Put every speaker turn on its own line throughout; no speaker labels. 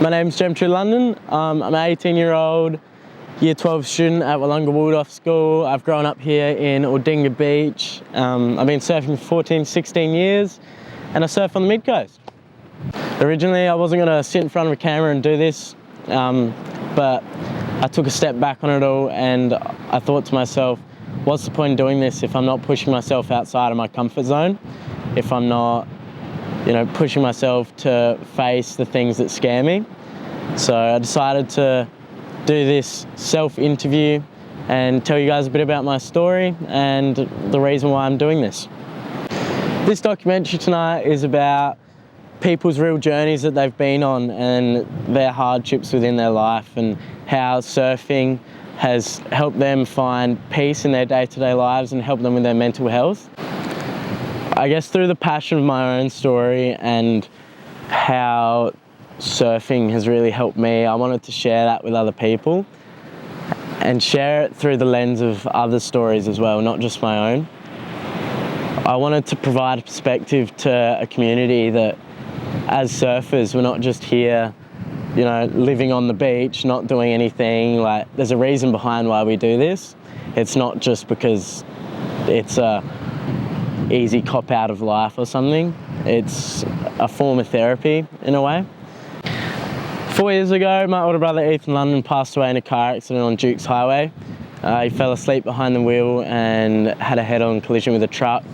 My name's Gemtry London. I'm an 18-year-old Year 12 student at Willunga Waldorf School. I've grown up here in Aldinga Beach. I've been surfing for 14, 16 years, and I surf on the mid-coast. Originally, I wasn't going to sit in front of a camera and do this, but I took a step back on it all, and I thought to myself, what's the point in doing this if I'm not pushing myself outside of my comfort zone? If I'm not, pushing myself to face the things that scare me. So I decided to do this self-interview and tell you guys a bit about my story and the reason why I'm doing this. This documentary tonight is about people's real journeys that they've been on and their hardships within their life, and how surfing has helped them find peace in their day-to-day lives and help them with their mental health. I guess through the passion of my own story and how surfing has really helped me, I wanted to share that with other people and share it through the lens of other stories as well, not just my own. I wanted to provide a perspective to a community that, as surfers, we're not just here, living on the beach, not doing anything. Like, there's a reason behind why we do this. It's not just because it's a easy cop out of life or something. It's a form of therapy in a way. 4 years ago, my older brother Ethan London passed away in a car accident on Dukes Highway. He fell asleep behind the wheel and had a head-on collision with a truck.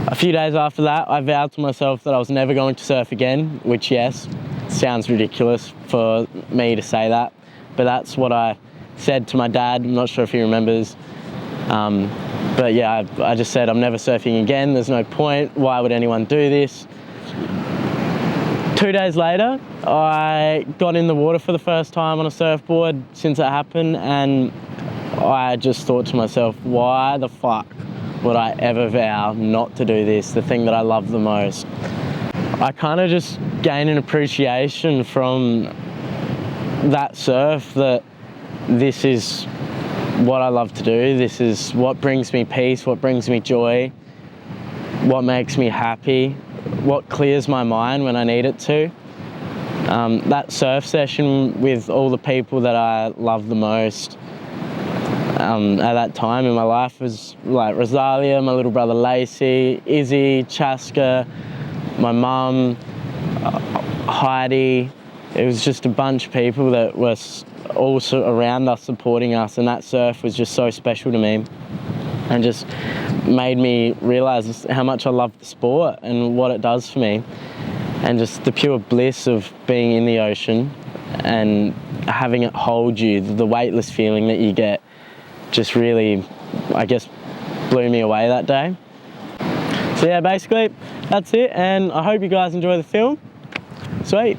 A few days after that, I vowed to myself that I was never going to surf again, which, yes, sounds ridiculous for me to say that, but that's what I said to my dad. I'm not sure if he remembers. But yeah, I just said, I'm never surfing again. There's no point. Why would anyone do this? 2 days later, I got in the water for the first time on a surfboard since it happened, and I just thought to myself, why the fuck would I ever vow not to do this, the thing that I love the most? I kind of just gained an appreciation from that surf that this is what I love to do. This is what brings me peace, what brings me joy, what makes me happy, what clears my mind when I need it to. That surf session with all the people that I love the most at that time in my life was like Rosalia, my little brother Lacey, Izzy, Chaska, my mum, Heidi. It was just a bunch of people that were also around us, supporting us, and that surf was just so special to me and just made me realise how much I love the sport and what it does for me, and just the pure bliss of being in the ocean and having it hold you, the weightless feeling that you get just really, I guess, blew me away that day. So yeah, basically that's it, and I hope you guys enjoy the film. Sweet.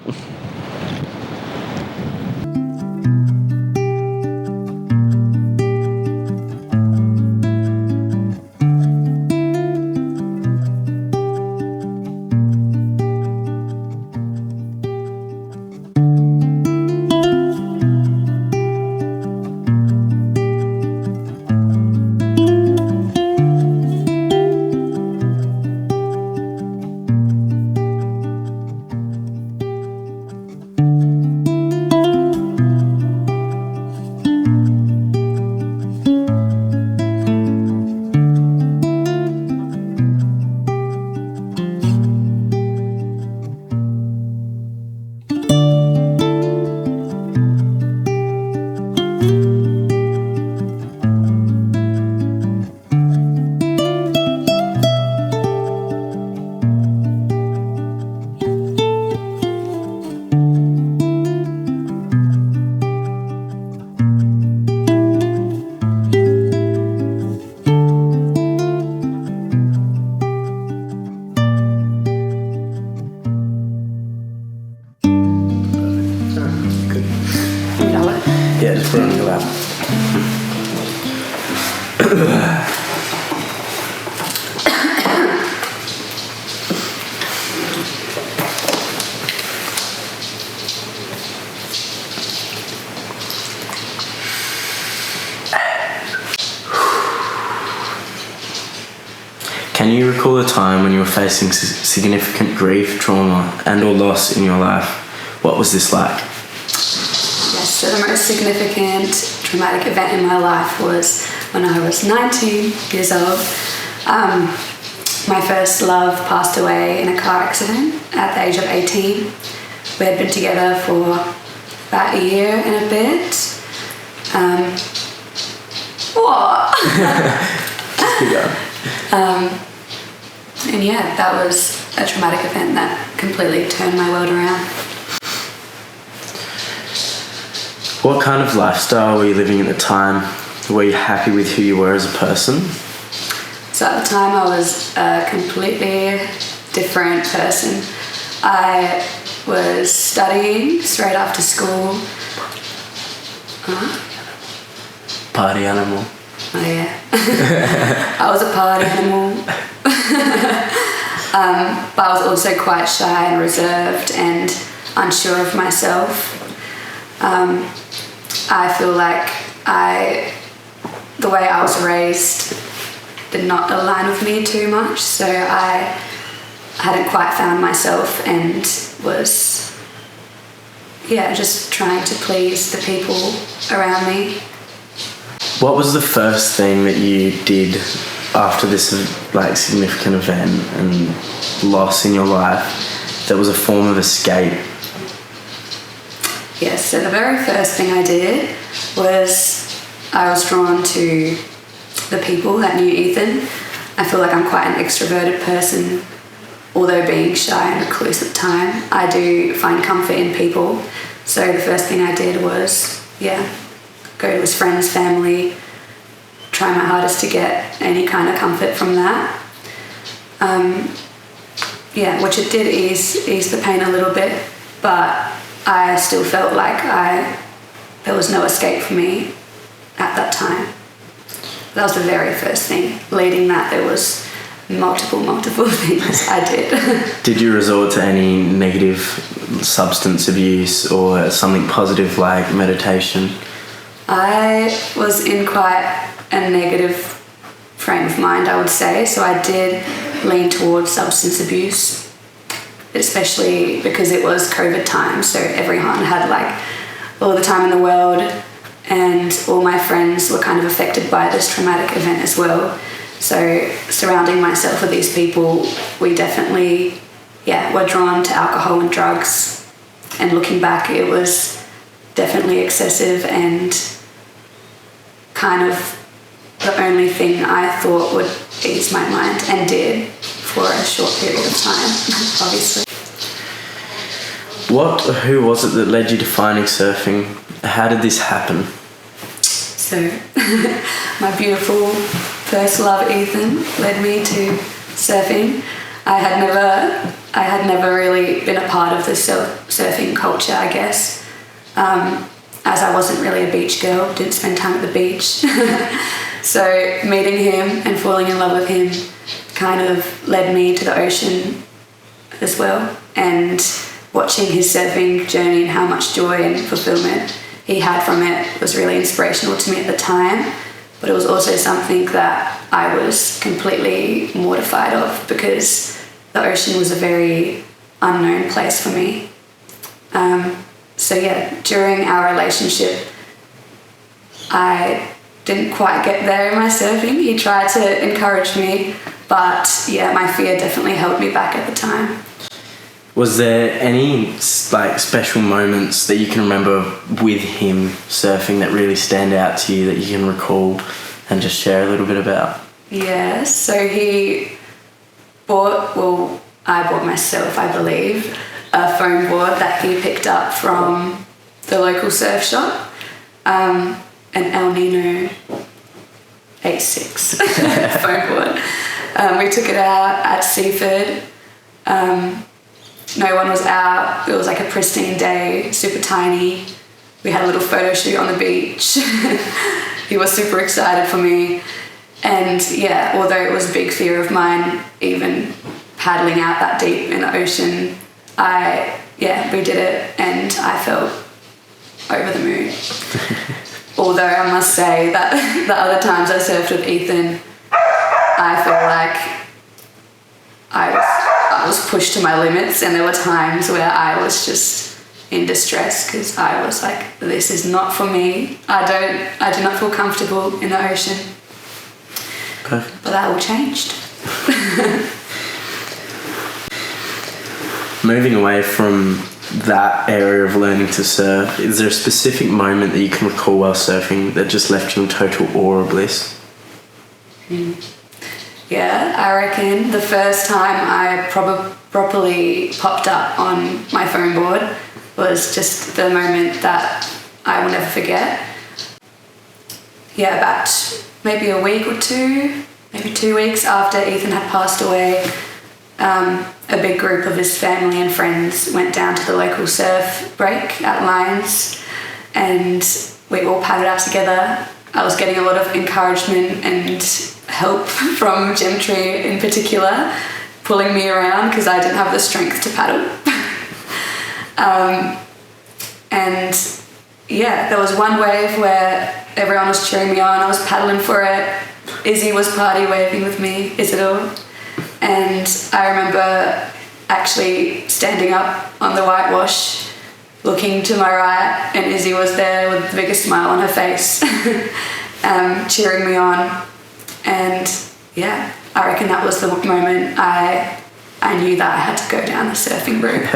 Yeah, just put it on your lap. Can you recall a time when you were facing significant grief, trauma, and/or loss in your life? What was this like?
Yes, so the most significant traumatic event in my life was when I was 19 years old. My first love passed away in a car accident at the age of 18. We had been together for about a year and a bit. What?
Keep going.
And yeah, that was a traumatic event that completely turned my world around.
What kind of lifestyle were you living at the time? Were you happy with who you were as a person?
So at the time I was a completely different person. I was studying straight after school.
Party animal.
Oh yeah. I was a party animal. But I was also quite shy and reserved and unsure of myself. I feel like the way I was raised did not align with me too much, so I hadn't quite found myself and was just trying to please the people around me.
What was the first thing that you did after this significant event and loss in your life that was a form of escape?
Yes, so the very first thing I did was I was drawn to the people that knew Ethan. I feel like I'm quite an extroverted person, although being shy and recluse at the time. I do find comfort in people. So the first thing I did was, go to his friends, family, try my hardest to get any kind of comfort from that. Which it did ease the pain a little bit, but I still felt like there was no escape for me at that time. That was the very first thing. Leading that, there was multiple things I did.
Did you resort to any negative substance abuse or something positive like meditation?
I was in quite a negative frame of mind, I would say, so I did lean towards substance abuse, especially because it was COVID time, so everyone had all the time in the world, and all my friends were kind of affected by this traumatic event as well. So surrounding myself with these people, we definitely were drawn to alcohol and drugs, and looking back it was definitely excessive and kind of the only thing I thought would ease my mind, and did for a short period of time, obviously.
Who was it that led you to finding surfing? How did this happen?
So, my beautiful first love, Ethan, led me to surfing. I had never really been a part of the surfing culture, I guess, as I wasn't really a beach girl, didn't spend time at the beach. So meeting him and falling in love with him kind of led me to the ocean as well, and watching his surfing journey and how much joy and fulfillment he had from it was really inspirational to me at the time, but it was also something that I was completely mortified of because the ocean was a very unknown place for me. During our relationship, I didn't quite get there in my surfing. He tried to encourage me, but my fear definitely held me back at the time.
Was there any special moments that you can remember with him surfing that really stand out to you that you can recall and just share a little bit about?
Yeah, so I bought myself, I believe, a foam board that he picked up from the local surf shop, an El Nino 86 foam board. We took it out at Seaford. No one was out. It was like a pristine day, super tiny. We had a little photo shoot on the beach. He was super excited for me. And although it was a big fear of mine, even paddling out that deep in the ocean, we did it and I felt over the moon. Although I must say that the other times I surfed with Ethan, I felt like I was pushed to my limits, and there were times where I was just in distress because I was like, this is not for me. I do not feel comfortable in the ocean.
Okay.
But that all changed.
Moving away from that area of learning to surf, is there a specific moment that you can recall while surfing that just left you in total awe or bliss?
Yeah, I reckon the first time I properly popped up on my phone board was just the moment that I will never forget. Yeah, about maybe a week or two, maybe 2 weeks after Ethan had passed away, a big group of his family and friends went down to the local surf break at Lions, and we all paddled out together. I was getting a lot of encouragement and help from Gemtree in particular, pulling me around because I didn't have the strength to paddle. And yeah, there was one wave where everyone was cheering me on. I was paddling for it. Izzy was party waving with me, Isidore. And I remember actually standing up on the whitewash, looking to my right, and Izzy was there with the biggest smile on her face, cheering me on. And yeah, I reckon that was the moment I knew that I had to go down the surfing route.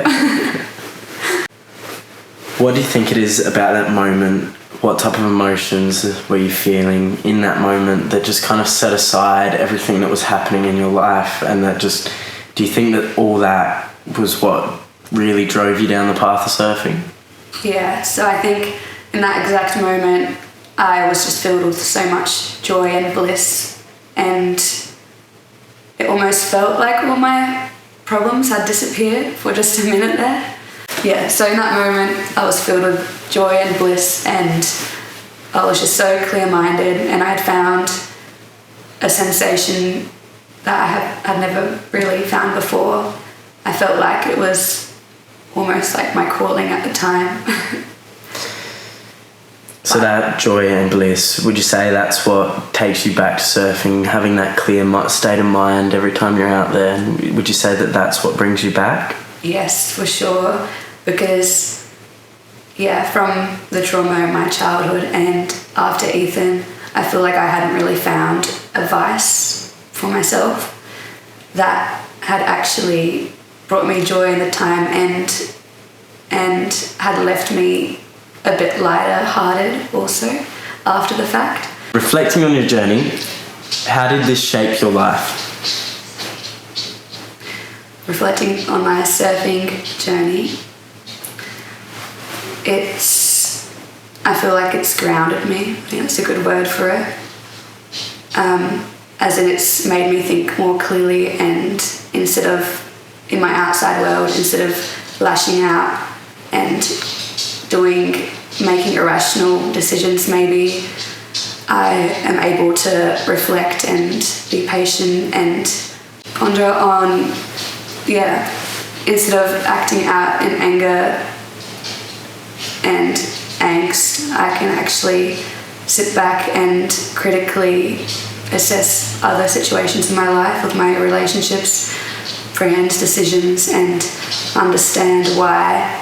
What do you think it is about that moment? What type of emotions were you feeling in that moment that just kind of set aside everything that was happening in your life, and that just, do you think that all that was what really drove you down the path of surfing?
Yeah, so I think in that exact moment I was just filled with so much joy and bliss, and it almost felt like all my problems had disappeared for just a minute there. Yeah, so in that moment I was filled with joy and bliss, and I was just so clear-minded, and I had found a sensation that I had never really found before. I felt like it was almost like my calling at the time.
So that joy and bliss, would you say that's what takes you back to surfing, having that clear state of mind every time you're out there? Would you say that that's what brings you back?
Yes, for sure, because yeah, from the trauma of my childhood and after Ethan, I feel like I hadn't really found a vice for myself that had actually brought me joy in the time and had left me a bit lighter hearted also after the fact.
Reflecting on your journey, how did this shape your life?
Reflecting on my surfing journey, I feel like it's grounded me. I think that's a good word for it. As in, it's made me think more clearly, and instead of in my outside world, instead of lashing out and making irrational decisions, maybe I am able to reflect and be patient and ponder on, instead of acting out in anger and angst, I can actually sit back and critically assess other situations in my life, with my relationships, friends, decisions, and understand why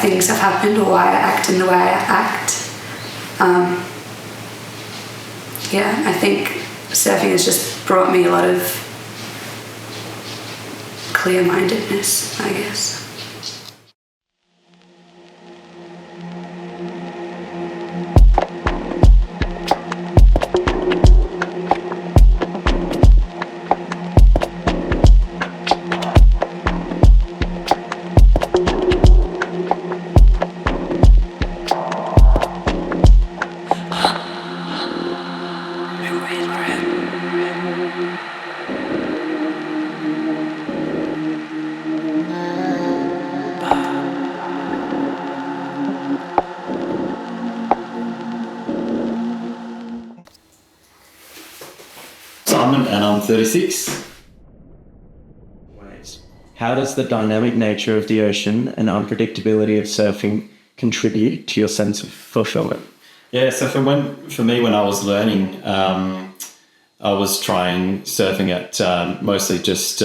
things have happened or why I act in the way I act. I think surfing has just brought me a lot of clear-mindedness, I guess.
Simon, and I'm 36.
How does the dynamic nature of the ocean and unpredictability of surfing contribute to your sense of fulfillment?
Yeah, so for me, when I was learning, I was trying surfing at mostly just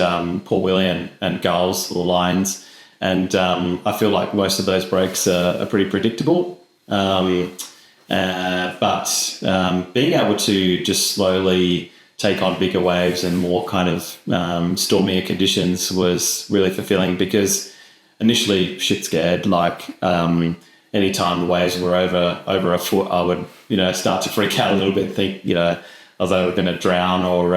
Port William and Gulls or Lines, And I feel like most of those breaks are pretty predictable. But being able to just slowly take on bigger waves and more kind of stormier conditions was really fulfilling, because initially shit scared, like anytime the waves were over a foot, I would, start to freak out a little bit, think, I was either going to drown or,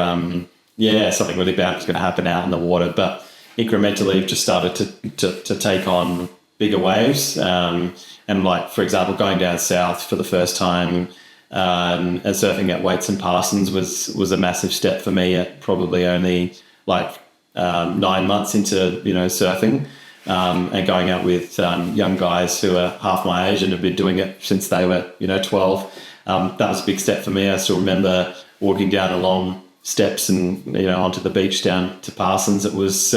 something really bad was going to happen out in the water. But incrementally just started to take on bigger waves. And like, for example, going down south for the first time and surfing at Waits and Parsons was a massive step for me at probably only 9 months into, surfing. And going out with young guys who are half my age and have been doing it since they were, 12. That was a big step for me. I still remember walking down a long steps and, onto the beach down to Parsons. It was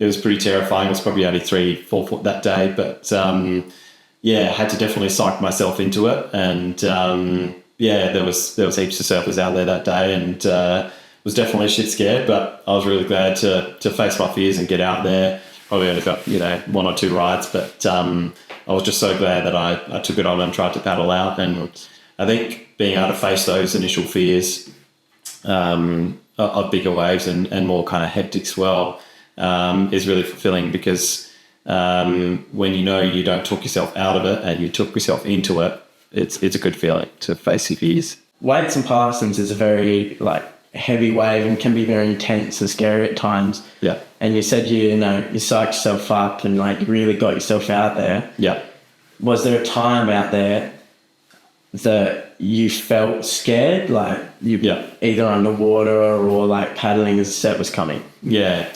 pretty terrifying. It was probably only 3-4 foot that day, but I had to definitely psych myself into it. And there was heaps of surfers out there that day, and was definitely shit scared, but I was really glad to face my fears and get out there. Probably only got 1 or 2 rides, but I was just so glad that I took it on and tried to paddle out. And I think being able to face those initial fears of bigger waves and more kind of hectic swell is really fulfilling, because when you don't talk yourself out of it and you took yourself into it, it's a good feeling to face your fears.
Waits and Parsons is a very heavy wave and can be very intense and scary at times.
Yeah.
And you said you psyched yourself up and you really got yourself out there.
Yeah.
Was there a time out there that you felt scared, either underwater or paddling as the set was coming?
Yeah,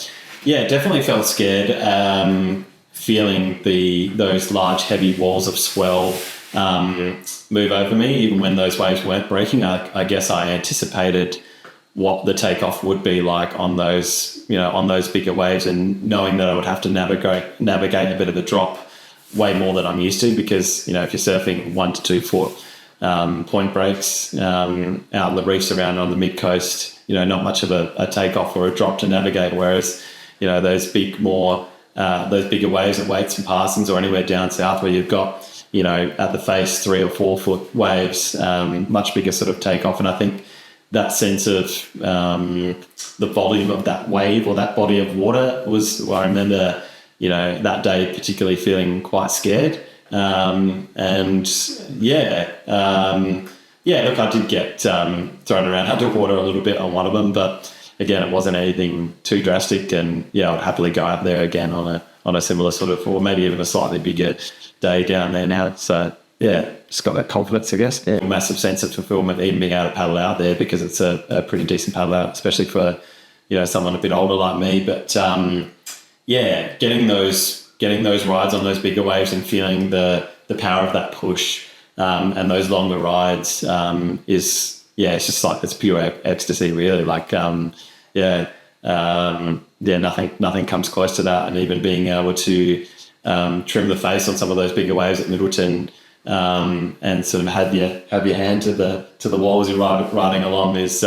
definitely felt scared. Feeling those large heavy walls of swell move over me, even when those waves weren't breaking. I guess I anticipated what the takeoff would be like on those bigger waves, and knowing that I would have to navigate a bit of a drop way more than I'm used to, because if you're surfing 1 to 2 foot point breaks out in the reefs around on the mid coast, not much of a takeoff or a drop to navigate, whereas those bigger waves at Waits and Parsons or anywhere down south where you've got at the face 3 or 4 foot waves, much bigger sort of takeoff. And I think that sense of the volume of that wave or that body of water was, I remember, that day particularly feeling quite scared. Look, I did get thrown around underwater a little bit on one of them, but again, it wasn't anything too drastic. And I'd happily go out there again on a similar sort of, or maybe even a slightly bigger day down there now. So just got that confidence, I guess. Yeah. Massive sense of fulfillment, even being able to paddle out there, because it's a pretty decent paddle out, especially for, someone a bit older like me. But getting those rides on those bigger waves and feeling the power of that push and those longer rides is, it's just it's pure ecstasy, really. Nothing comes close to that. And even being able to trim the face on some of those bigger waves at Middleton and sort of have your hand to the wall as you're riding along is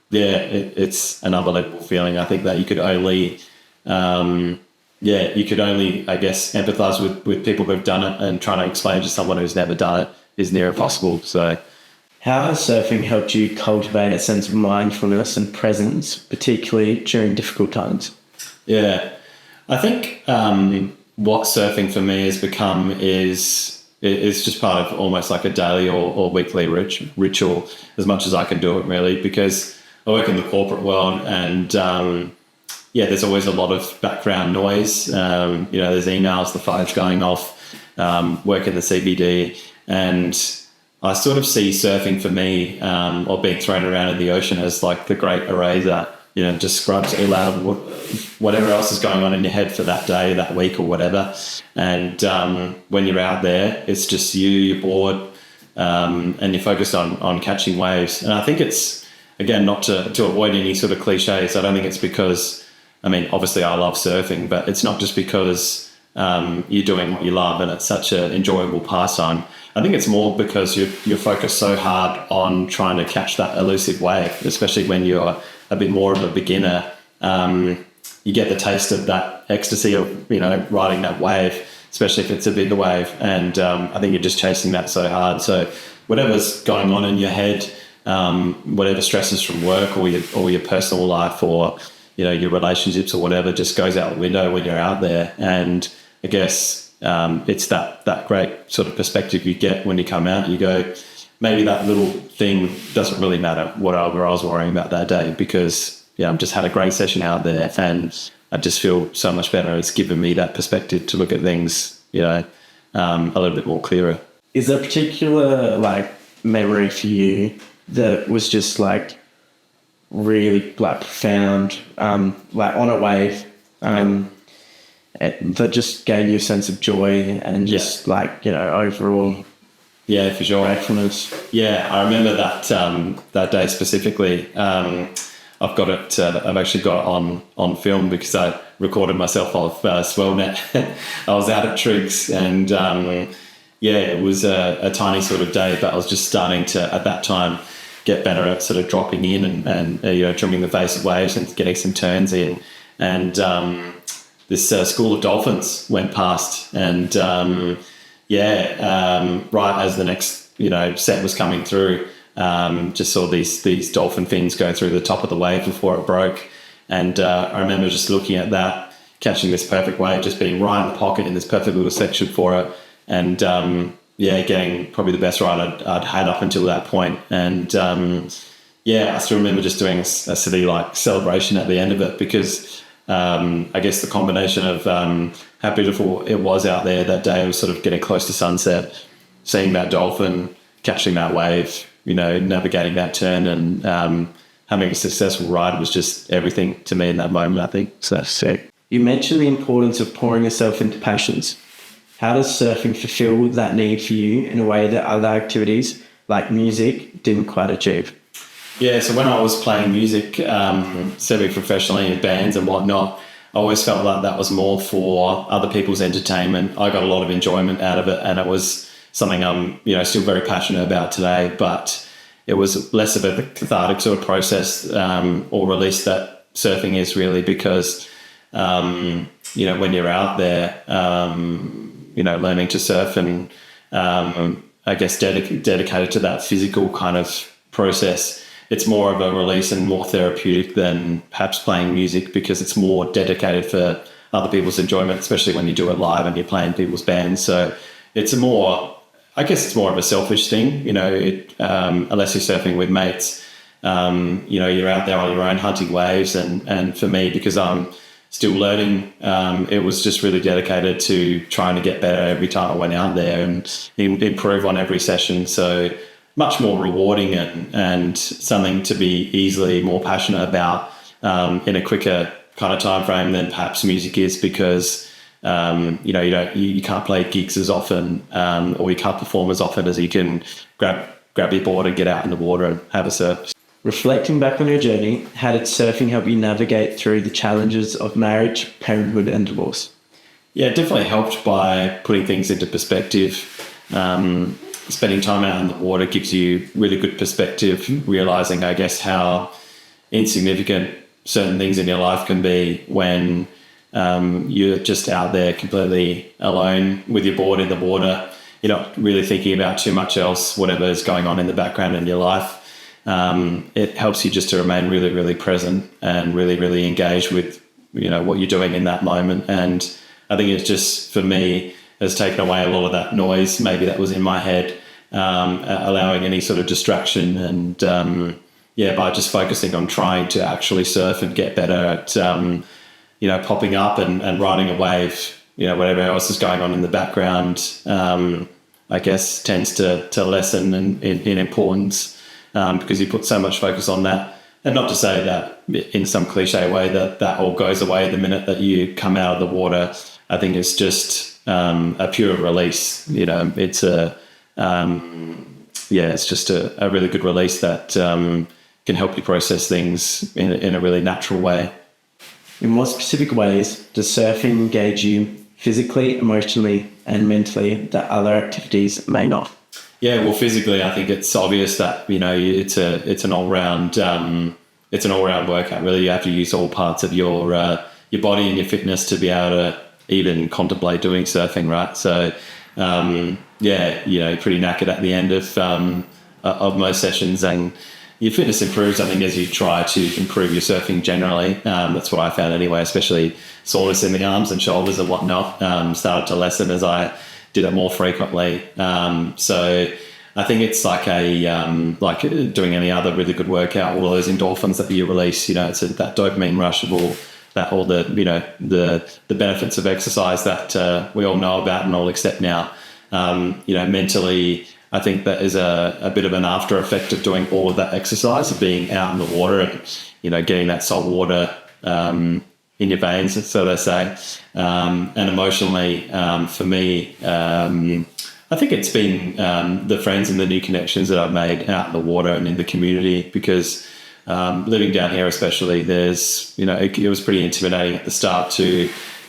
it's an unbelievable feeling. I think that you could only I guess empathise with people who've done it, and trying to explain to someone who's never done it is near impossible. So
how has surfing helped you cultivate a sense of mindfulness and presence, particularly during difficult times?
Yeah, I think what surfing for me has become is just part of almost like a daily or weekly ritual, as much as I can do it, really, because I work in the corporate world, and there's always a lot of background noise. There's emails, the phone's going off, work in the CBD, and I sort of see surfing for me, or being thrown around in the ocean, as like the great eraser. Just scrubs all out of whatever else is going on in your head for that day, that week, or whatever. And when you're out there, it's just you're bored, and you're focused on catching waves. And I think it's, again, not to avoid any sort of cliches, I don't think it's because, obviously I love surfing, but it's not just because you're doing what you love and it's such an enjoyable pastime. I think it's more because you're focused so hard on trying to catch that elusive wave, especially when you're a bit more of a beginner. you get the taste of that ecstasy of, you know, riding that wave, especially if it's a bigger wave. And I think you're just chasing that so hard. So whatever's going on in your head, whatever stresses from work or your personal life or, you know, your relationships or whatever just goes out the window when you're out there. And I guess it's that great sort of perspective you get when you come out. You go, maybe that little thing doesn't really matter whatever I was worrying about that day, because I've just had a great session out there and I just feel so much better. It's given me that perspective to look at things, you know, a little bit more clearer.
Is there a particular like memory for you that was just like really like profound, like on a wave, that just gave you a sense of joy and just like, you know, overall?
Yeah, for sure.
Gratefulness.
Yeah, I remember that day specifically. I've got it. I've actually got it on film because I recorded myself off Swellnet. I was out at Triggs, and it was a tiny sort of day, but I was just starting to at that time get better at sort of dropping in and you know, trimming the face of waves and getting some turns in. And this school of dolphins went past, and right as the next, you know, set was coming through, just saw these dolphin fins going through the top of the wave before it broke. And I remember just looking at that, catching this perfect wave, just being right in the pocket in this perfect little section for it. And getting probably the best ride I'd had up until that point. And I still remember just doing a silly like celebration at the end of it, because I guess the combination of how beautiful it was out there that day, was sort of getting close to sunset, seeing that dolphin, catching that wave, you know, navigating that turn, and having a successful ride was just everything to me in that moment, I think. So that's sick. You mentioned the importance of pouring yourself into passions. How does surfing fulfill that need for you in a way that other activities like music didn't quite achieve? Yeah, so when I was playing music, semi-professionally in bands and whatnot, I always felt like that was more for other people's entertainment. I got a lot of enjoyment out of it, and it was something I'm, you know, still very passionate about today, but it was less of a cathartic sort of process or release that surfing is really, because, you know, when you're out there, you know, learning to surf and I guess dedicated to that physical kind of process, it's more of a release and more therapeutic than perhaps playing music, because it's more dedicated for other people's enjoyment, especially when you do it live and you're playing people's bands. So it's more of a selfish thing, you know, unless you're surfing with mates, you know, you're out there on your own hunting waves. And for me, because I'm still learning, it was just really dedicated to trying to get better every time I went out there and improve on every session. So much more rewarding and something to be easily more passionate about in a quicker kind of time frame than perhaps music is, because you know, you can't play gigs as often, or you can't perform as often as you can grab your board and get out in the water and have a surf.
Reflecting back on your journey, how did surfing help you navigate through the challenges of marriage, parenthood and divorce?
Yeah, it definitely helped by putting things into perspective. Spending time out in the water gives you really good perspective, realising, I guess, how insignificant certain things in your life can be when you're just out there completely alone with your board in the water. You're not really thinking about too much else, whatever is going on in the background in your life. It helps you just to remain really, really present and really, really engaged with, you know, what you're doing in that moment. And I think it's just, for me, has taken away a lot of that noise maybe that was in my head, allowing any sort of distraction. And by just focusing on trying to actually surf and get better at, you know, popping up and riding a wave, you know, whatever else is going on in the background, I guess tends to lessen in importance, because you put so much focus on that. And not to say that in some cliche way that all goes away the minute that you come out of the water. I think it's just a pure release. You know, it's it's just a really good release that can help you process things in a really natural way.
In what specific ways does surfing engage you physically, emotionally, and mentally that other activities may not?
Yeah, well, physically, I think it's obvious that, you know, it's an all round workout. Really, you have to use all parts of your your body and your fitness to be able to even contemplate doing surfing, right? So, pretty knackered at the end of most sessions, and your fitness improves, I think, as you try to improve your surfing generally. That's what I found anyway, especially soreness in the arms and shoulders and whatnot started to lessen as I did it more frequently. So I think it's like like doing any other really good workout, all those endorphins that you release, it's that dopamine rush of all the benefits of exercise that we all know about and all accept now. Mentally, I think that is a bit of an after effect of doing all of that exercise, of being out in the water and, getting that salt water in your veins, so they say. And emotionally, for me, I think it's been the friends and the new connections that I've made out in the water and in the community, because living down here especially, there's, it was pretty intimidating at the start to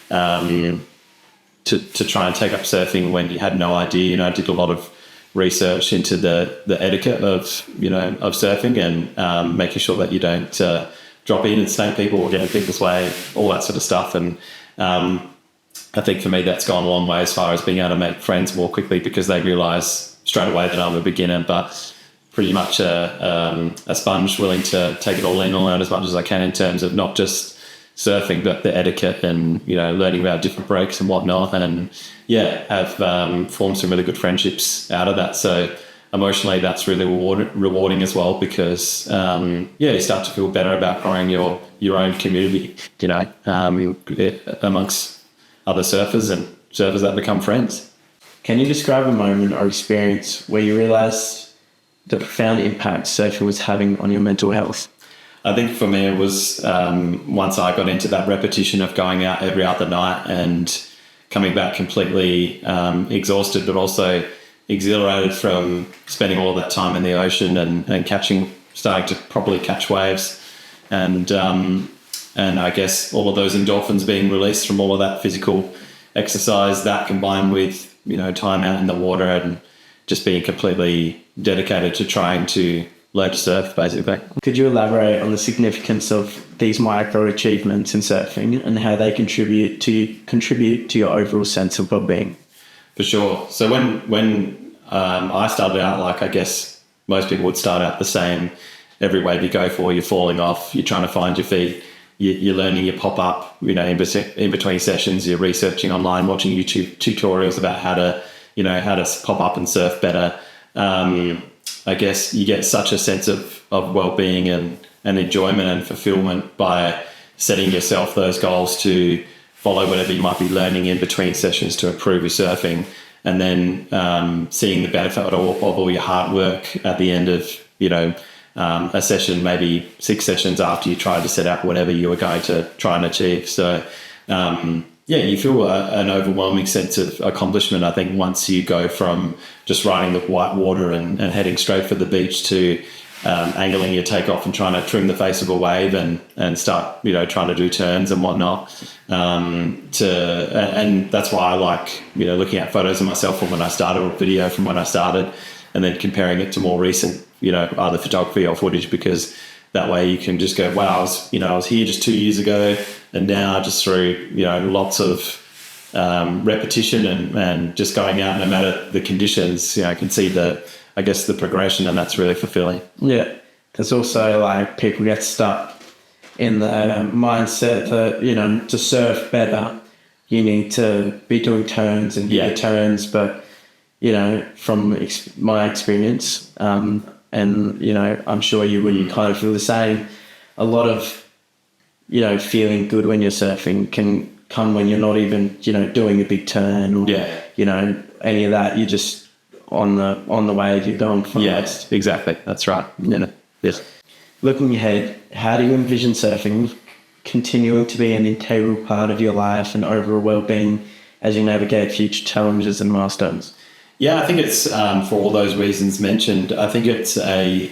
try and take up surfing when you had no idea. I did a lot of research into the etiquette of surfing and making sure that you don't drop in and snake people or get in people's way, all that sort of stuff. And I think for me that's gone a long way as far as being able to make friends more quickly, because they realise straight away that I'm a beginner, but pretty much a sponge, willing to take it all in, learn as much as I can in terms of not just surfing, but the etiquette and, learning about different breaks and whatnot. And have formed some really good friendships out of that. So emotionally, that's really rewarding as well, because, you start to feel better about growing your own community, amongst other surfers and surfers that become friends.
Can you describe a moment or experience where you realised the profound impact surfing was having on your mental health?
I think for me it was once I got into that repetition of going out every other night and coming back completely exhausted, but also exhilarated from spending all that time in the ocean and starting to properly catch waves. And I guess all of those endorphins being released from all of that physical exercise, that combined with, time out in the water and just being completely dedicated to trying to learn to surf, basically.
Could you elaborate on the significance of these micro achievements in surfing and how they contribute to your overall sense of well-being?
For sure. So when I started out, like I guess most people would start out the same. Every wave you go for, you're falling off, you're trying to find your feet, you're learning your pop-up, in between sessions, you're researching online, watching YouTube tutorials about how to pop up and surf better. I guess you get such a sense of well-being and enjoyment and fulfillment by setting yourself those goals to follow whatever you might be learning in between sessions to improve your surfing, and then seeing the benefit of all your hard work at the end of, a session, maybe 6 sessions after you tried to set out whatever you were going to try and achieve. So, you feel an overwhelming sense of accomplishment, I think, once you go from just riding the white water and heading straight for the beach to angling your takeoff and trying to trim the face of a wave and start, trying to do turns and whatnot. And that's why I like, looking at photos of myself from when I started, or video from when I started, and then comparing it to more recent, either photography or footage, because that way you can just go, wow, I was here just 2 years ago, and now just through, lots of repetition and just going out no matter the conditions, I can see the progression, and that's really fulfilling.
Yeah. There's also like people get stuck in the mindset that, to surf better, you need to be doing turns and your turns. But, from my experience, and, I'm sure you would kind of feel the same, a lot of, feeling good when you're surfing can come when you're not even, doing a big turn or, any of that. You're just on the wave, you're going fast.
Yes, exactly. That's right. Yes.
Looking ahead, how do you envision surfing continuing to be an integral part of your life and overall well-being as you navigate future challenges and milestones?
Yeah, I think it's for all those reasons mentioned. I think it's a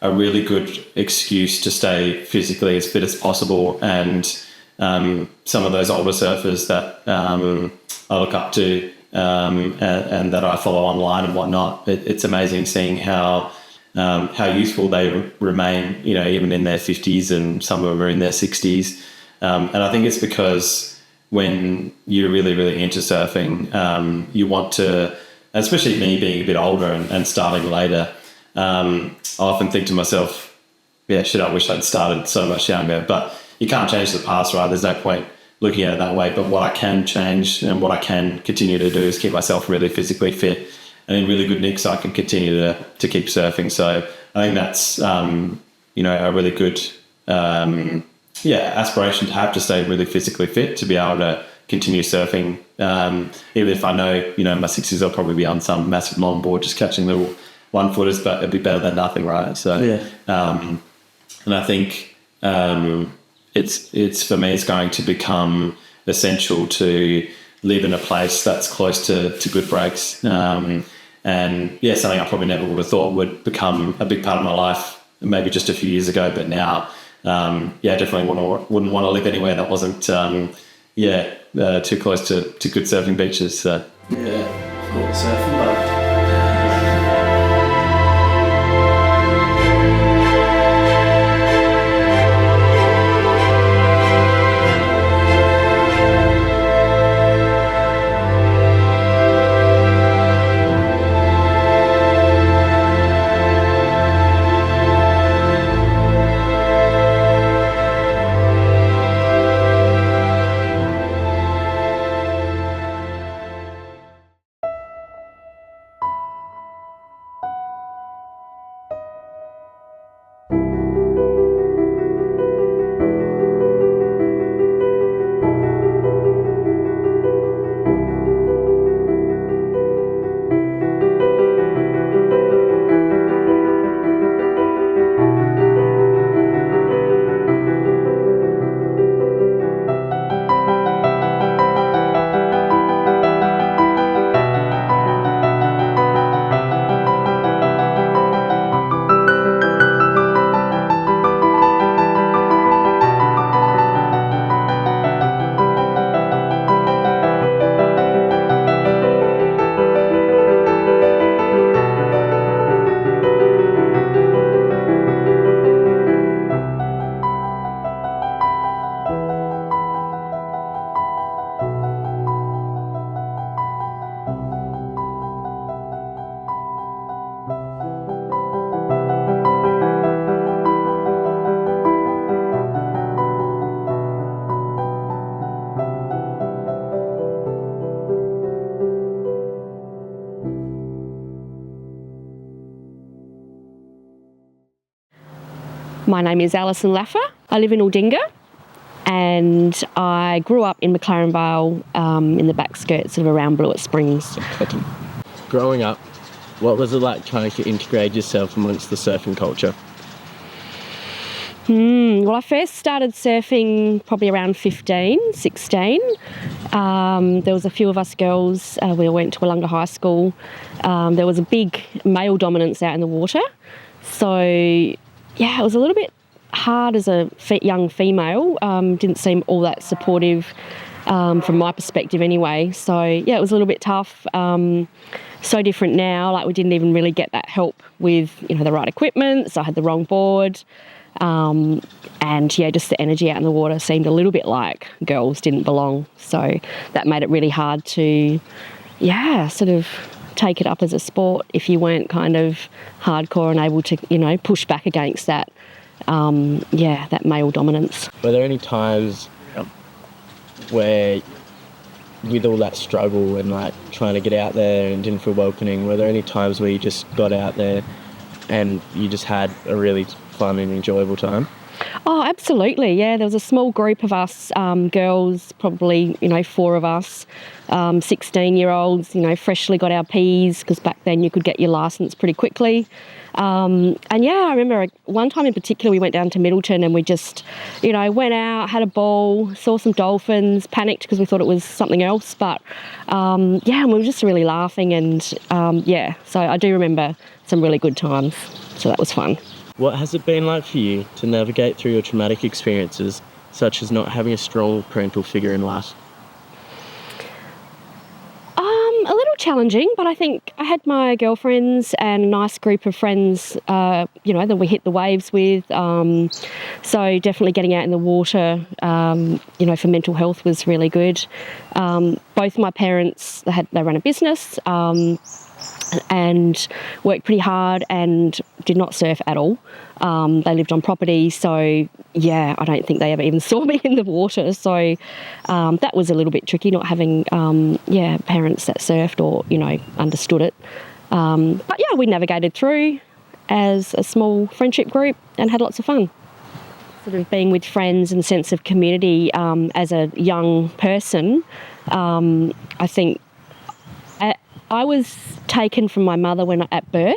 really good excuse to stay physically as fit as possible. And some of those older surfers that I look up to and that I follow online and whatnot, it's amazing seeing how youthful they remain. Even in their 50s, and some of them are in their 60s. And I think it's because when you're really, really into surfing, you want to, especially me being a bit older and starting later, I often think to myself, yeah, shit, I wish I'd started so much younger. But you can't change the past, right? There's no point looking at it that way. But what I can change and what I can continue to do is keep myself really physically fit and in really good nick so I can continue to keep surfing. So I think that's, a really good aspiration to have, to stay really physically fit, to be able to continue surfing. Even if I know, my 60s, I'll probably be on some massive longboard just catching little 1-footers, but it'd be better than nothing, right? So, and I think it's for me, it's going to become essential to live in a place that's close to good breaks. And something I probably never would have thought would become a big part of my life maybe just a few years ago, but now, definitely wouldn't want to live anywhere that wasn't, too close to good surfing beaches. So,
cool surfing boat.
My name is Alison Laffer. I live in Aldinga and I grew up in McLaren Vale in the back skirts sort of around Blewett Springs.
Growing up, what was it like trying to integrate yourself amongst the surfing culture?
Well, I first started surfing probably around 15, 16. There was a few of us girls. We all went to Wollonga High School. There was a big male dominance out in the water. So, yeah, it was a little bit hard as a young female. Didn't seem all that supportive from my perspective anyway. So, yeah, it was a little bit tough. So different now. Like, we didn't even really get that help with, the right equipment. So I had the wrong board. Just the energy out in the water seemed a little bit like girls didn't belong. So that made it really hard to, sort of take it up as a sport if you weren't kind of hardcore and able to, push back against that, that male dominance.
Were there any times where, with all that struggle and like trying to get out there and didn't feel welcoming, were there any times where you just got out there and you just had a really fun and enjoyable time?
Oh, absolutely. Yeah, there was a small group of us, girls, probably, 4 of us, 16-year-olds, freshly got our Ps, because back then you could get your licence pretty quickly. I remember one time in particular we went down to Middleton and we just, went out, had a ball, saw some dolphins, panicked because we thought it was something else. But, and we were just really laughing and, so I do remember some really good times. So that was fun.
What has it been like for you to navigate through your traumatic experiences, such as not having a strong parental figure in life?
A little challenging, but I think I had my girlfriends and a nice group of friends, that we hit the waves with. So definitely getting out in the water, for mental health was really good. Both my parents, they ran a business and worked pretty hard and did not surf at all. They lived on property, so yeah, I don't think they ever even saw me in the water. So that was a little bit tricky, not having parents that surfed or understood it. But yeah, we navigated through as a small friendship group and had lots of fun. Sort of being with friends and sense of community as a young person, I think I was taken from my mother at birth.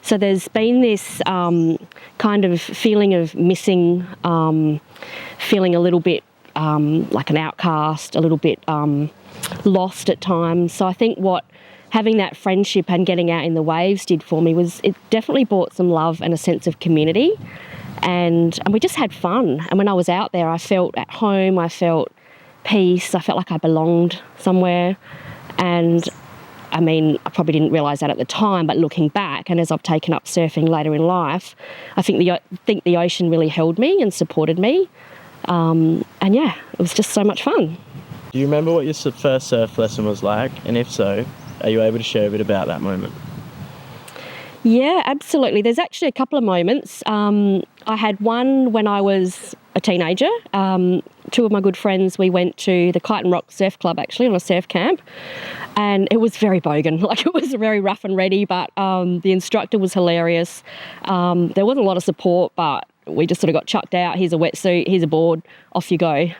So there's been this kind of feeling of missing, feeling a little bit like an outcast, a little bit lost at times. So I think what having that friendship and getting out in the waves did for me was it definitely brought some love and a sense of community. And we just had fun. And when I was out there, I felt at home, I felt peace, I felt like I belonged somewhere. And I mean, I probably didn't realise that at the time, but looking back, and as I've taken up surfing later in life, I think the ocean really held me and supported me. And yeah, it was just so much fun.
Do you remember what your first surf lesson was like? And if so, are you able to share a bit about that moment?
Yeah, absolutely. There's actually a couple of moments. I had one when I was a teenager. Two of my good friends, we went to the Kite and Rock Surf Club actually on a surf camp, and it was very bogan. Like, it was very rough and ready, but the instructor was hilarious. There wasn't a lot of support, but we just sort of got chucked out. Here's a wetsuit, here's a board, off you go.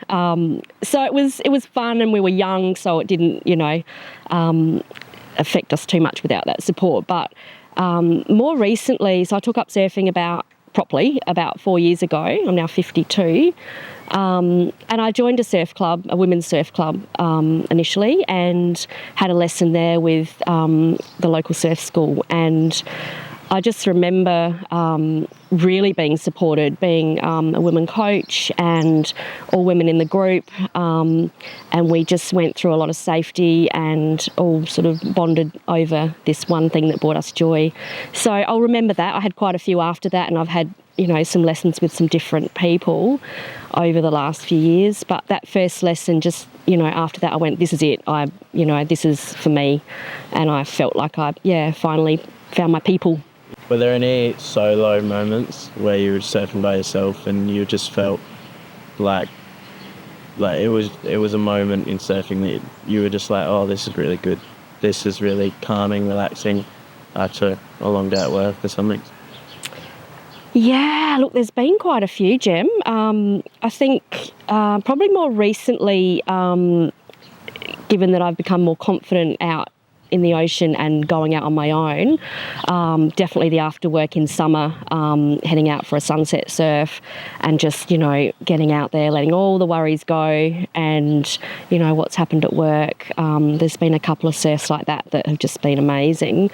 So it was fun, and we were young, so it didn't, affect us too much without that support. But more recently, so I took up surfing properly about 4 years ago. I'm now 52. And I joined a women's surf club initially, and had a lesson there with the local surf school. And I just remember really being supported, being a women coach and all women in the group. And we just went through a lot of safety and all sort of bonded over this one thing that brought us joy. So I'll remember that. I had quite a few after that, and I've had, some lessons with some different people over the last few years. But that first lesson, just, after that I went, this is it. This is for me. And I felt like I finally found my people.
Were there any solo moments where you were surfing by yourself and you just felt like it was a moment in surfing that you were just like, oh, this is really good. This is really calming, relaxing after a long day at work or something?
Yeah, look, there's been quite a few, Jem. I think probably more recently, given that I've become more confident out in the ocean and going out on my own, definitely the after work in summer, heading out for a sunset surf and just, getting out there, letting all the worries go and, what's happened at work. There's been a couple of surfs like that have just been amazing.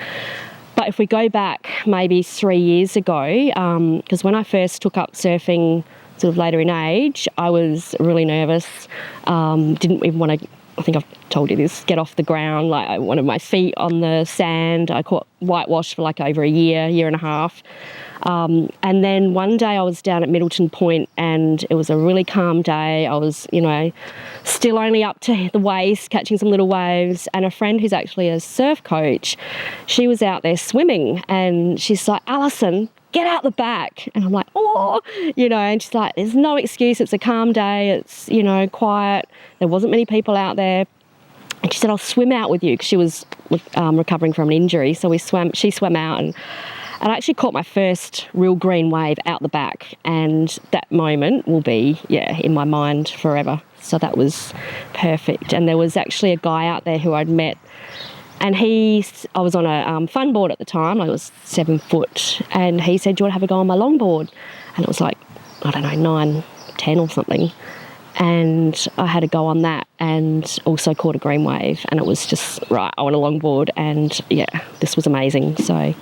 But if we go back maybe 3 years ago, because when I first took up surfing sort of later in age, I was really nervous, didn't even want to, I think I've told you this, get off the ground. Like, I wanted my feet on the sand. I caught whitewash for like over a year and a half. And then one day I was down at Middleton Point and it was a really calm day. I was, still only up to the waist, catching some little waves. And a friend who's actually a surf coach, she was out there swimming and she's like, Alison, get out the back. And I'm like, oh, and she's like, there's no excuse. It's a calm day. It's, quiet. There wasn't many people out there. And she said, I'll swim out with you, because she was recovering from an injury. So she swam out and I actually caught my first real green wave out the back. And that moment will be, in my mind forever. So that was perfect. And there was actually a guy out there who I'd met, and I was on a fun board at the time. I was 7 foot, and he said, do you want to have a go on my longboard? And it was like, I don't know, 9, 10 or something. And I had a go on that and also caught a green wave, and it was just, right, I want a longboard, and this was amazing. So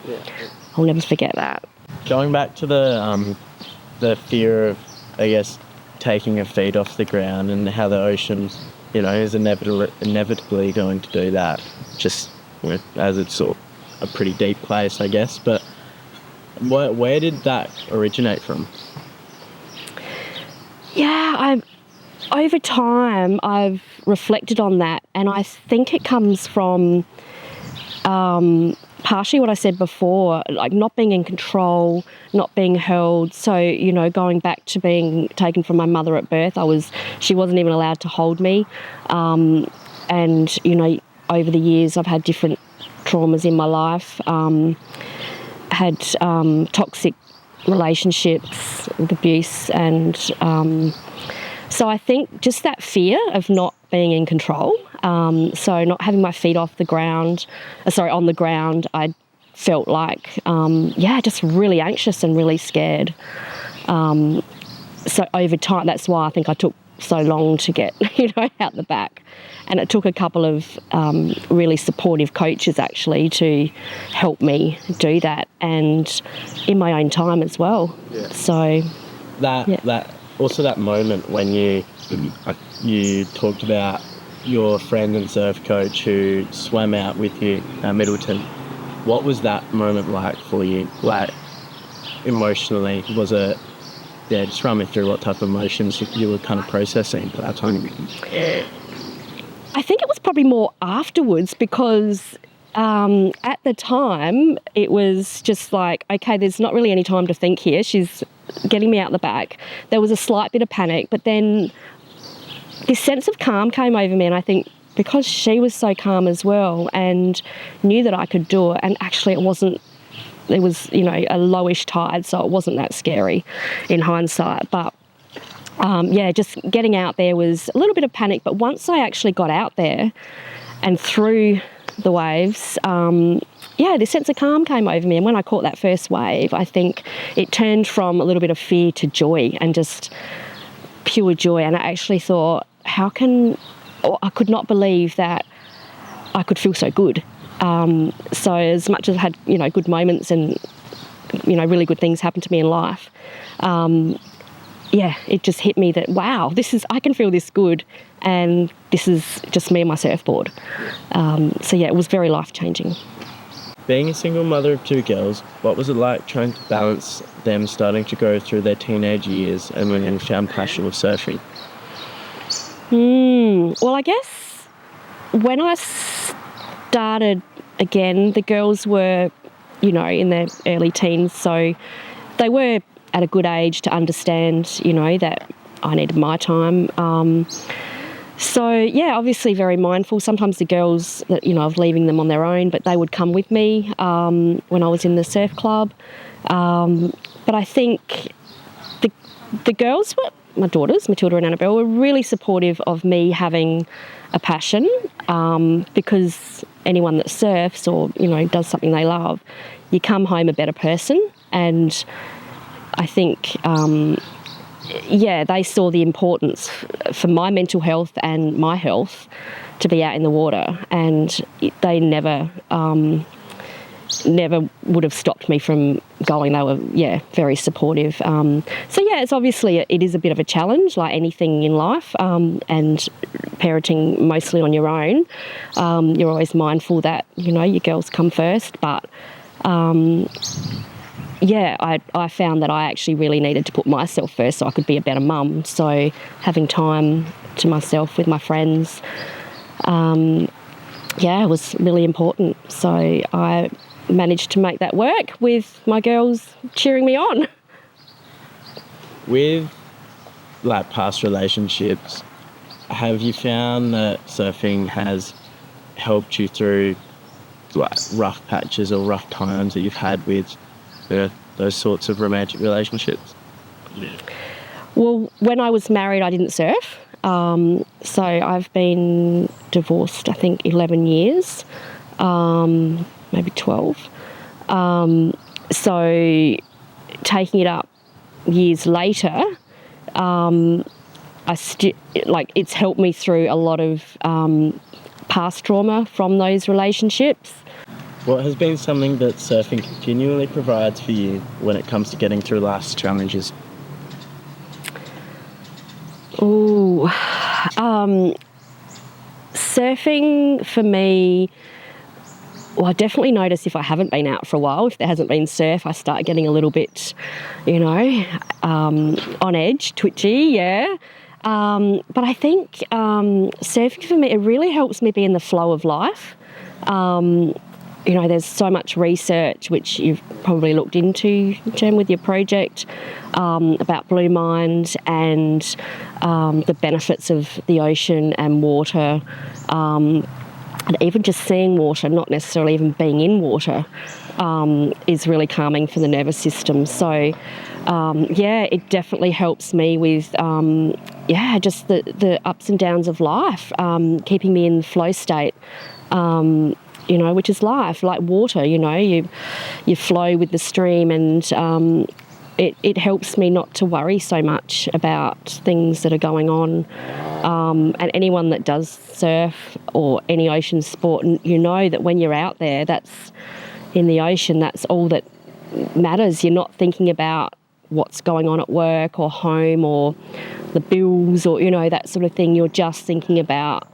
I'll never forget that.
Going back to the fear of, I guess, taking your feet off the ground and how the ocean, is inevitably going to do that. Just as it's sort of a pretty deep place, I guess. But where did that originate from?
Yeah, over time I've reflected on that, and I think it comes from partially what I said before, like not being in control, not being held. So, going back to being taken from my mother at birth, she wasn't even allowed to hold me. And, over the years I've had different traumas in my life, had toxic relationships with abuse, and so I think just that fear of not being in control, so not having my feet on the ground, I felt like, just really anxious and really scared. So over time, that's why I think I took so long to get, out the back. And it took a couple of really supportive coaches actually to help me do that, and in my own time as well. Yeah. So that moment when you talked about your friend and surf coach who swam out with you at Middleton, what was that moment like for you? Like emotionally, was it? Yeah, just run me through what type of emotions you were kind of processing at that time. I think it was probably more afterwards, because at the time it was just like, okay, there's not really any time to think here. She's getting me out the back. There was a slight bit of panic, but then this sense of calm came over me, and I think because she was so calm as well and knew that I could do it, and actually it was a lowish tide, so it wasn't that scary in hindsight. But just getting out there was a little bit of panic, but once I actually got out there and through the waves, this sense of calm came over me. And when I caught that first wave, I think it turned from a little bit of fear to joy, and just pure joy. And I actually thought, I could not believe that I could feel so good. So as much as I had, good moments and, really good things happen to me in life, it just hit me that, wow, I can feel this good, and this is just me and my surfboard. It was very life-changing.
Being a single mother of two girls, what was it like trying to balance them starting to go through their teenage years and when you found passion with surfing?
Well, I guess when I started again, the girls were, in their early teens, so they were at a good age to understand, that I needed my time. Obviously very mindful. Sometimes the girls, of leaving them on their own, but they would come with me when I was in the surf club. But I think the girls were, my daughters, Matilda and Annabelle, were really supportive of me having a passion, because anyone that surfs or, does something they love, you come home a better person. And I think, they saw the importance for my mental health and my health to be out in the water, and they never would have stopped me from going. They were, very supportive. It's obviously, it is a bit of a challenge, like anything in life, and parenting mostly on your own. You're always mindful that, your girls come first, but I found that I actually really needed to put myself first so I could be a better mum. So having time to myself with my friends, was really important. So I managed to make that work with my girls cheering me on.
With past relationships, have you found that surfing has helped you through rough patches or rough times that you've had with those sorts of romantic relationships?
Well, when I was married, I didn't surf. So I've been divorced, I think, 11 years, maybe 12. So taking it up years later, it's helped me through a lot of past trauma from those relationships.
What has been something that surfing continually provides for you when it comes to getting through life's challenges?
Surfing for me I definitely notice if I haven't been out for a while, if there hasn't been surf, I start getting a little bit, on edge, twitchy, yeah. But I think surfing for me, it really helps me be in the flow of life. There's so much research, which you've probably looked into, Jem, with your project, about Blue Mind and the benefits of the ocean and water. And even just seeing water, not necessarily even being in water, is really calming for the nervous system. So, it definitely helps me with, just the ups and downs of life, keeping me in the flow state, which is life, like water, you flow with the stream, and it helps me not to worry so much about things that are going on. And anyone that does surf or any ocean sport, that when you're out there, that's in the ocean, that's all that matters. You're not thinking about what's going on at work or home or the bills or, that sort of thing. You're just thinking about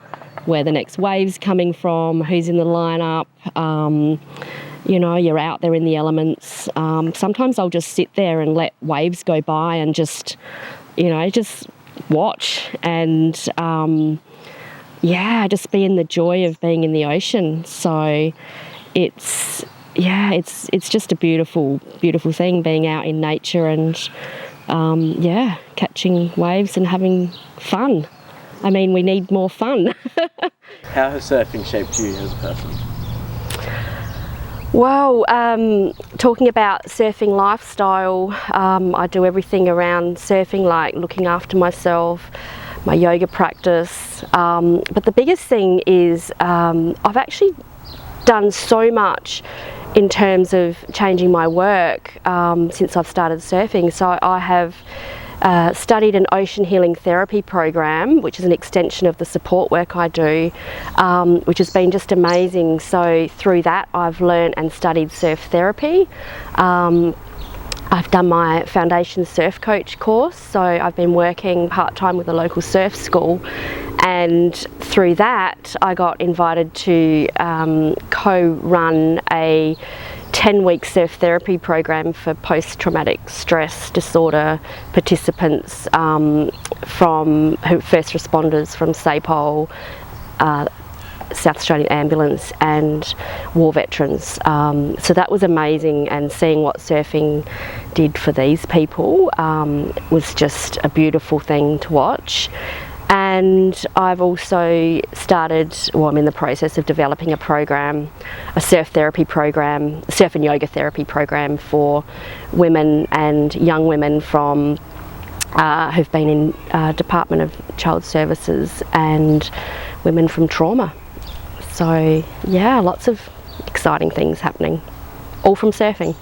where the next wave's coming from, who's in the lineup. You're out there in the elements. Sometimes I'll just sit there and let waves go by and just watch and, just be in the joy of being in the ocean. So it's just a beautiful, beautiful thing being out in nature and, catching waves and having fun. I mean, we need more fun.
How has surfing shaped you as a person?
Well, talking about surfing lifestyle, I do everything around surfing, like looking after myself, my yoga practice. But the biggest thing is I've actually done so much in terms of changing my work since I've started surfing. So I have studied an ocean healing therapy program, which is an extension of the support work I do, which has been just amazing. So through that, I've learned and studied surf therapy. I've done my foundation surf coach course, so I've been working part-time with a local surf school, and through that I got invited to co-run a 10-week surf therapy program for post-traumatic stress disorder participants from first responders from SAPOL, South Australian Ambulance, and war veterans. So that was amazing, and seeing what surfing did for these people was just a beautiful thing to watch. And I've also I'm in the process of developing a program, a surf therapy program, a surf and yoga therapy program for women and young women from who've been in Department of Child Services and women from trauma. So yeah, lots of exciting things happening, all from surfing.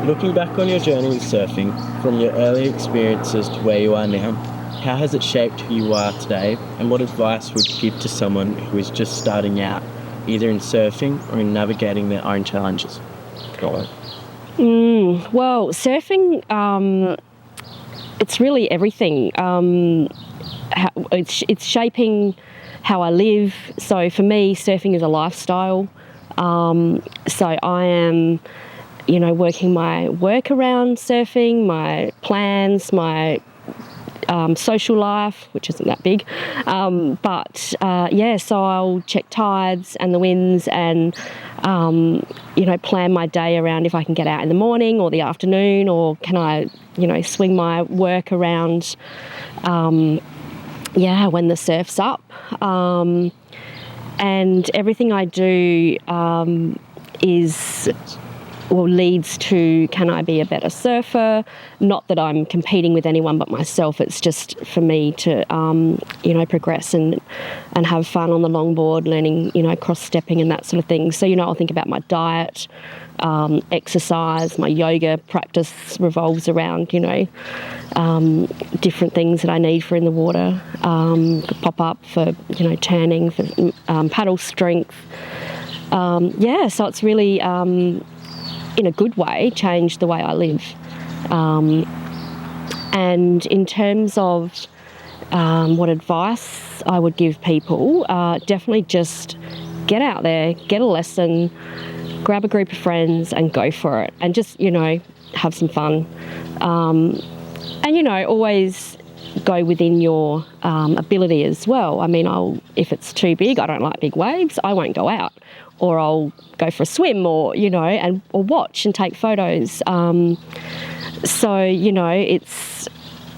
Looking back on your journey with surfing, from your early experiences to where you are now, how has it shaped who you are today, and what advice would you give to someone who is just starting out, either in surfing or in navigating their own challenges? Go on.
Well, surfing, it's really everything. It's shaping how I live. So for me, surfing is a lifestyle. So I am, working my work around surfing, my plans, my social life, which isn't that big. So I'll check tides and the winds and, plan my day around if I can get out in the morning or the afternoon, or can I, swing my work around, when the surf's up. And everything I do leads to, can I be a better surfer? Not that I'm competing with anyone but myself. It's just for me to, progress and have fun on the longboard, learning, cross-stepping and that sort of thing. So, I'll think about my diet, exercise, my yoga practice revolves around, different things that I need for in the water, pop up for, turning, for paddle strength. So it's really, in a good way, changed the way I live. And in terms of what advice I would give people, definitely just get out there, get a lesson, grab a group of friends and go for it, and just, have some fun. And, always go within your ability as well. I mean, if it's too big, I don't like big waves, I won't go out, or I'll go for a swim, or or watch and take photos. So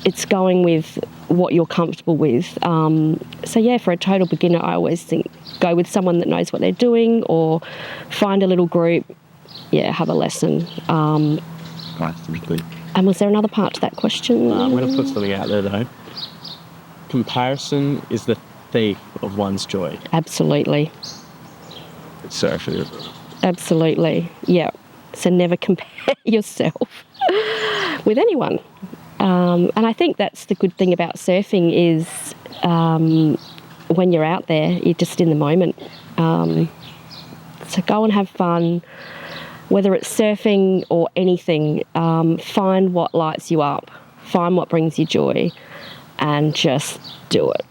it's going with what you're comfortable with. So yeah, for a total beginner, I always think go with someone that knows what they're doing, or find a little group. Yeah, have a lesson.
Good.
And was there another part to that question?
I'm going to put something out there though. Comparison is the thief of one's joy.
Absolutely.
It's surfing.
Absolutely. Yeah. So never compare yourself with anyone. And I think that's the good thing about surfing is when you're out there, you're just in the moment. So go and have fun. Whether it's surfing or anything, find what lights you up, find what brings you joy, and just do it.